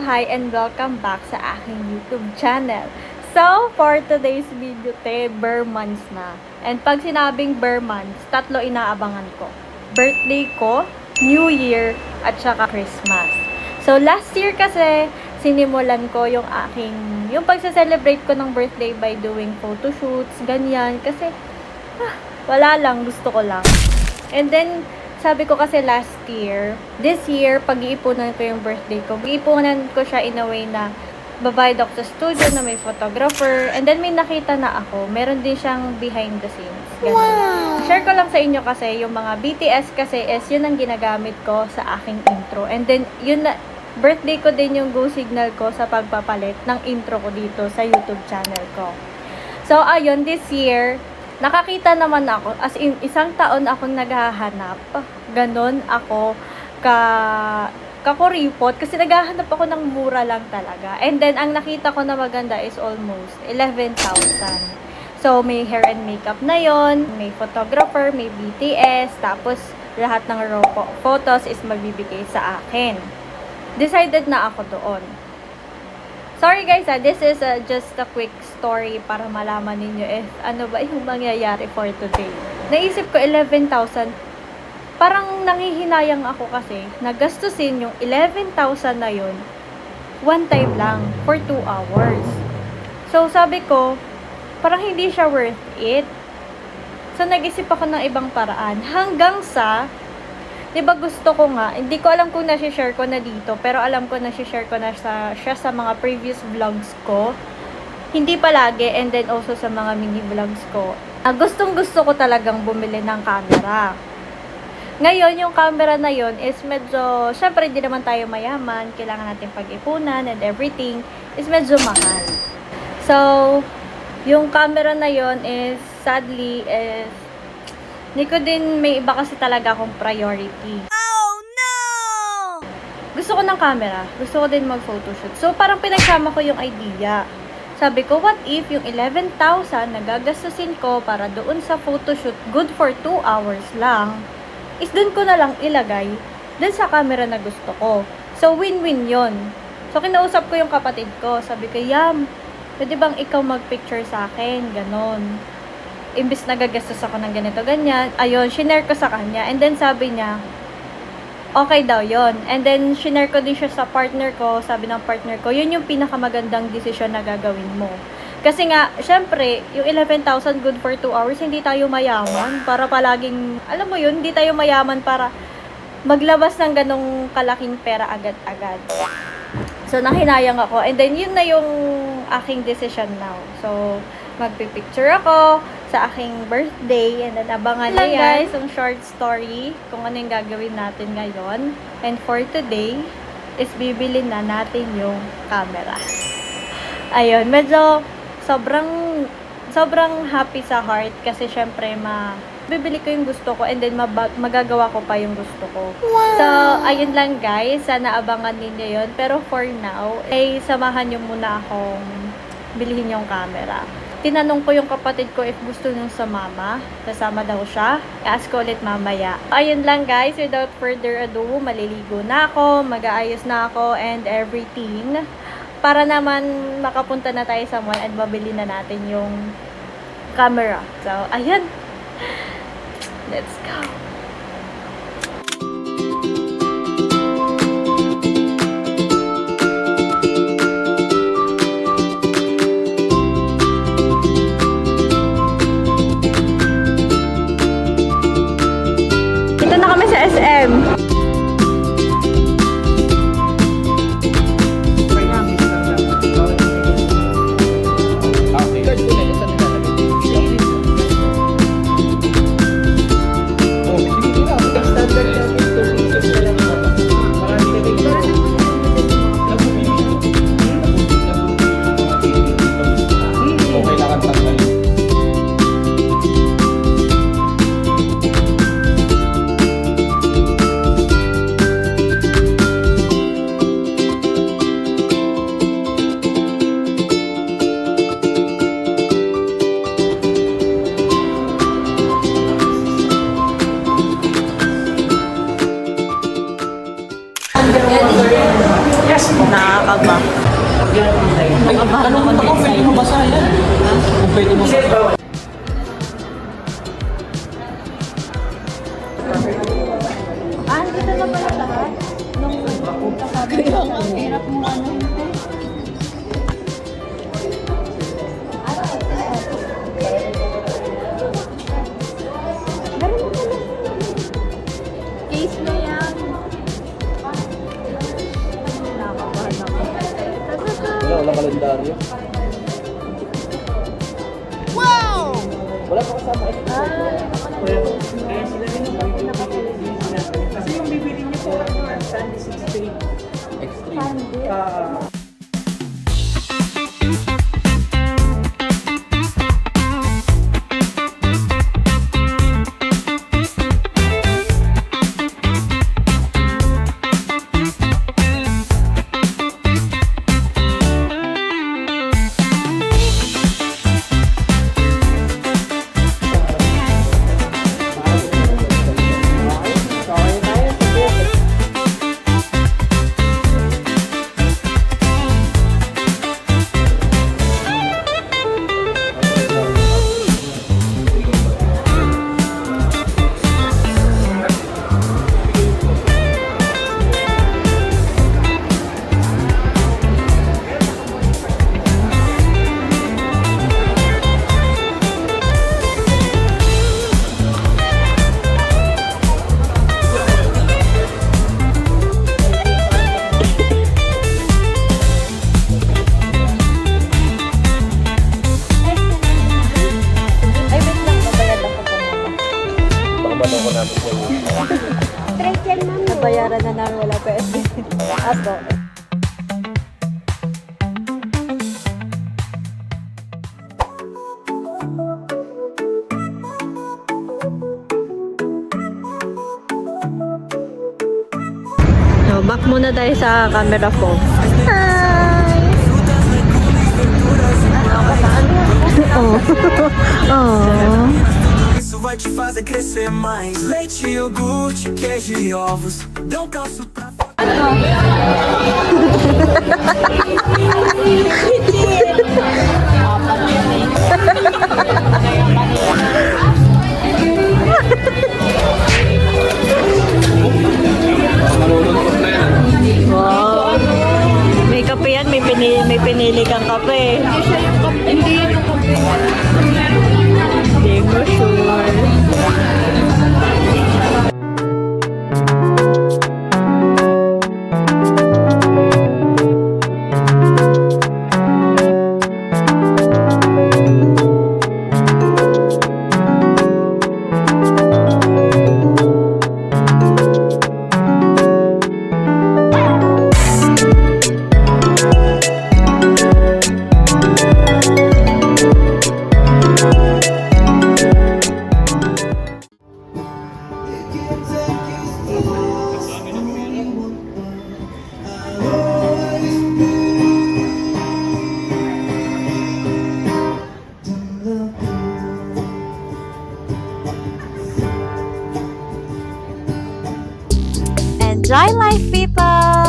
Hi and welcome back sa aking YouTube channel. So, for today's video, bare months na. And pag sinabing bare months, tatlo inaabangan ko. Birthday ko, New Year, at saka Christmas. So, last year kasi, sinimulan ko yung pagsa-celebrate ko ng birthday by doing photoshoots, ganyan. Kasi, wala lang, gusto ko lang. And then, sabi ko kasi last year, this year, pag-iipunan ko yung birthday ko. Pag-iipunan ko siya in a way na babayad ako sa studio na may photographer. And then may nakita na ako. Meron din siyang behind the scenes. Ganun. Wow! Share ko lang sa inyo kasi yung mga BTS kasi is yun ang ginagamit ko sa aking intro. And then yun na, birthday ko din yung go signal ko sa pagpapalit ng intro ko dito sa YouTube channel ko. So ayun, this year, nakakita naman ako, as in, isang taon akong naghahanap. Ganon ako kakuripot kasi naghahanap ako ng mura lang talaga. And then, ang nakita ko na maganda is almost 11,000. So, may hair and makeup na yon, may photographer, may BTS, tapos lahat ng raw photos is magbibigay sa akin. Decided na ako doon. Sorry guys, this is just a quick story para malaman ninyo ano ba yung mangyayari for today. Naisip ko 11,000. Parang nanghihinayang ako kasi nagastusin yung 11,000 na yun one time lang for 2 hours. So sabi ko, parang hindi siya worth it. So nag-isip ako ng ibang paraan hanggang sa, diba gusto ko nga, hindi ko alam kung nasi-share ko na dito, pero alam ko nasi-share ko na siya sa mga previous vlogs ko. Hindi palagi, and then also sa mga mini vlogs ko. Gustong gusto ko talagang bumili ng camera. Ngayon, yung camera na yon is medyo, syempre hindi naman tayo mayaman, kailangan natin pag-ipunan and everything, is medyo mahal. So, yung camera na yon is, sadly, is hindi ko din, may iba kasi talaga akong priority. Oh no! Gusto ko ng camera. Gusto ko din mag-photoshoot. So, parang pinagsama ko yung idea. Sabi ko, what if yung 11,000 na gagastusin ko para doon sa photoshoot, good for 2 hours lang, is doon ko na lang ilagay doon sa camera na gusto ko. So, win-win yon. So, kinausap ko yung kapatid ko. Sabi ko, Yam, pwede bang ikaw mag-picture sa akin? Ganon. Imbis nagagastos ako ng ganito, ganyan. Ayun, shinare ko sa kanya. And then, sabi niya, okay daw yon. And then, shinare ko din siya sa partner ko. Sabi ng partner ko, yun yung pinakamagandang desisyon na gagawin mo. Kasi nga, syempre, yung 11,000 good for 2 hours, hindi tayo mayaman. Para palaging, alam mo yun, hindi tayo mayaman para maglabas ng ganong kalaking pera agad-agad. So, nahinayang ako. And then, yun na yung aking decision now. So, magpipicture ako sa aking birthday, and then abangan nyo guys yung short story kung ano yung gagawin natin ngayon. And for today is bibili na natin yung camera. Ayun, medyo sobrang happy sa heart kasi syempre bibili ko yung gusto ko and then magagawa ko pa yung gusto ko. Wow. So, ayun lang guys, sana abangan ninyo yun. Pero for now, ay samahan nyo muna akong bilhin yung camera. Tinanong ko yung kapatid ko if gusto nung sumama. Kasama daw siya. I-ask ko ulit mamaya. Ayun lang guys, without further ado, maliligo na ako, mag-aayos na ako and everything. Para naman makapunta na tayo sa mall at mabili na natin yung camera. So, ayun. Let's go. SM. Ay, tanong mo kung pwede mo basa yan. Kung pwede mo basa. Dito na pala lahat. Nung kasabi ko, ang hirap mo ano hindi. Case na yan. Nakakabahan ako. Wala kalendaryo. Wow! Wala pa kasama. Kaya sila rin yung pinaka-television natin. Kasi yung bibili niyo po Sandy 6 Extreme. Ay, wait lang. Nabayad ako po muna. Baka ba ko natin sa iyo? Nabayaran na namin wala pa SD. Ato. So, back muna tayo sa camera phone. Hi! Oh. Oh. Isso vai te fazer crescer mais. Leite, iogurte, queijo e ovos. Dão calço pra Wow. May kape yan, may pinili kang kape. Hindi siya yung kape. Hindi yan yung kape. Hindi mo sure. Enjoy life, people!